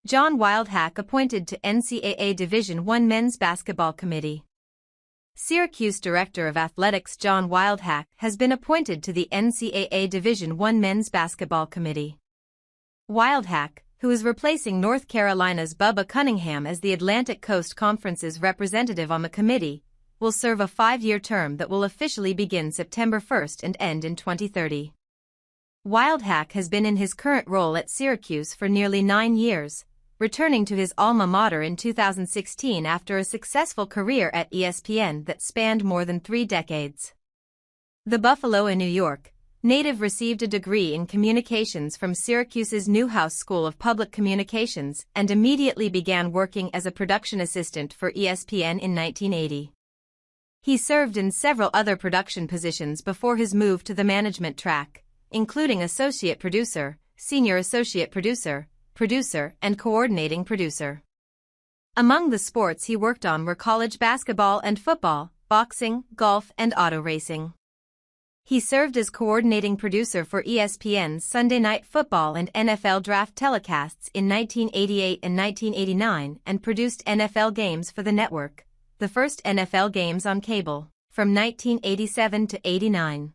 John Wildhack appointed to NCAA Division I Men's Basketball Committee. Syracuse Director of Athletics John Wildhack has been appointed to the NCAA Division I Men's Basketball Committee. Wildhack, who is replacing North Carolina's Bubba Cunningham as the Atlantic Coast Conference's representative on the committee, will serve a 5-year term that will officially begin September 1 and end in 2030. Wildhack has been in his current role at Syracuse for nearly 9 years, returning to his alma mater in 2016 after a successful career at ESPN that spanned more than 3 decades. The Buffalo, New York native received a degree in communications from Syracuse's Newhouse School of Public Communications and immediately began working as a production assistant for ESPN in 1980. He served in several other production positions before his move to the management track, including associate producer, senior associate producer, producer, and coordinating producer. Among the sports he worked on were college basketball and football, boxing, golf, and auto racing. He served as coordinating producer for ESPN's Sunday Night Football and NFL Draft telecasts in 1988 and 1989 and produced NFL games for the network, the first NFL games on cable, from 1987 to 89.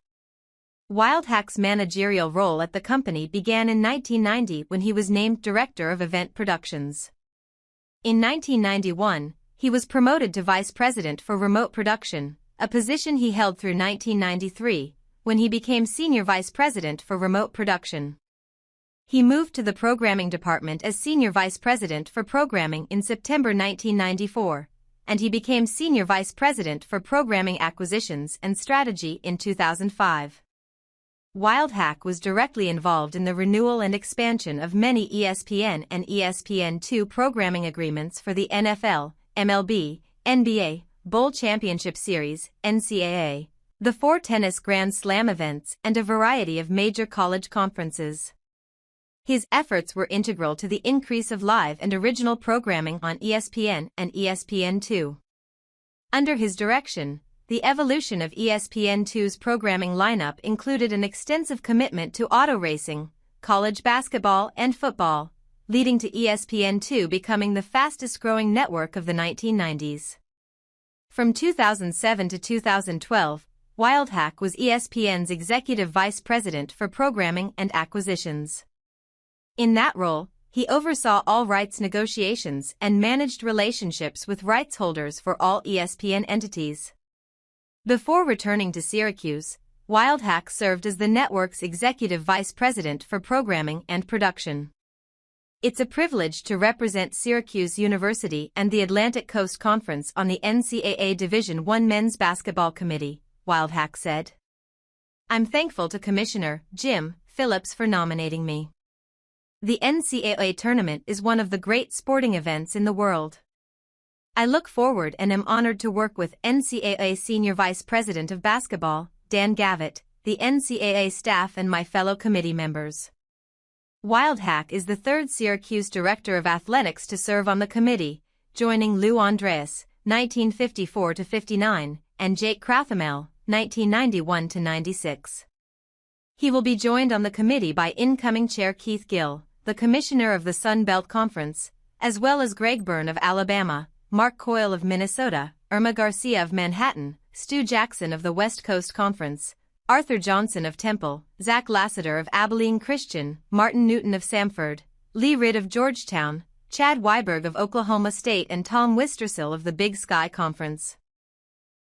Wildhack's managerial role at the company began in 1990 when he was named Director of Event Productions. In 1991, he was promoted to Vice President for Remote Production, a position he held through 1993, when he became Senior Vice President for Remote Production. He moved to the Programming Department as Senior Vice President for Programming in September 1994, and he became Senior Vice President for Programming Acquisitions and Strategy in 2005. Wildhack was directly involved in the renewal and expansion of many ESPN and ESPN2 programming agreements for the NFL, MLB, NBA, Bowl Championship Series, NCAA, the 4 tennis Grand Slam events, and a variety of major college conferences. His efforts were integral to the increase of live and original programming on ESPN and ESPN2. Under his direction, the evolution of ESPN2's programming lineup included an extensive commitment to auto racing, college basketball, and football, leading to ESPN2 becoming the fastest-growing network of the 1990s. From 2007 to 2012, Wildhack was ESPN's Executive Vice President for Programming and Acquisitions. In that role, he oversaw all rights negotiations and managed relationships with rights holders for all ESPN entities. Before returning to Syracuse, Wildhack served as the network's Executive Vice President for Programming and Production. It's a privilege to represent Syracuse University and the Atlantic Coast Conference on the NCAA Division I Men's Basketball Committee, Wildhack said. I'm thankful to Commissioner Jim Phillips for nominating me. The NCAA Tournament is one of the great sporting events in the world. I look forward and am honored to work with NCAA Senior Vice President of Basketball, Dan Gavitt, the NCAA staff and my fellow committee members. Wildhack is the 3rd Syracuse Director of Athletics to serve on the committee, joining Lou Andreas, 1954-59, and Jake Krauthamel, 1991-96. He will be joined on the committee by incoming Chair Keith Gill, the Commissioner of the Sun Belt Conference, as well as Greg Byrne of Alabama, Mark Coyle of Minnesota, Irma Garcia of Manhattan, Stu Jackson of the West Coast Conference, Arthur Johnson of Temple, Zach Lassiter of Abilene Christian, Martin Newton of Samford, Lee Ridd of Georgetown, Chad Weiberg of Oklahoma State and Tom Wistrcill of the Big Sky Conference.